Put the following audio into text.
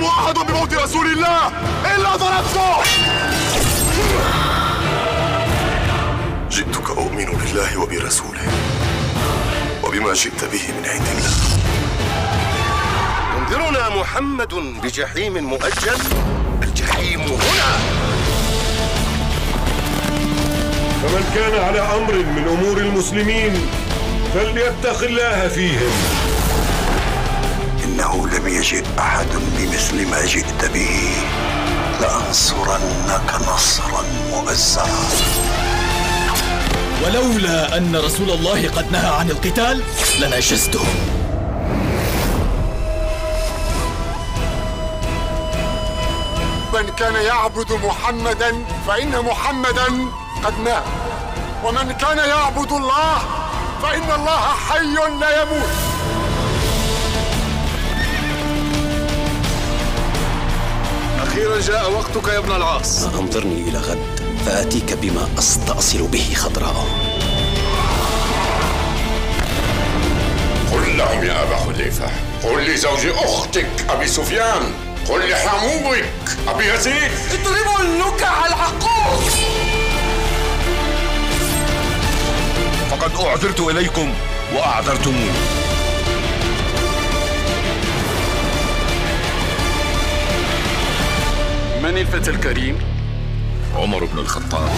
يعلم أحد بموت رسول الله إلا ضربته. جئتك أؤمن بالله وبرسوله وبما جئت به من عند الله. ينذرنا محمد بجحيم مؤجل. الجحيم هنا. فمن كان على أمر من أمور المسلمين فليتق الله فيهم. إنه لم يجئ أحد بمثل ما جئت به، لأنصرنك نصرا مؤزرا. ولولا أن رسول الله قد نهى عن القتال لنجزته. من كان يعبد محمدا فإن محمدا قد مات، ومن كان يعبد الله فإن الله حي لا يموت. أخيرا جاء وقتك يا ابن العاص. أنظرني إلى غد فآتيك بما أستأصل به خضراء. قل لهم يا أبا حذيفة، قل لزوج أختك أبي سفيان، قل لحموك أبي يزيد، اضربوا النكع العقوق. فقد أعذرت إليكم وأعذرتموني. من الفتى الكريم؟ عمر بن الخطاب.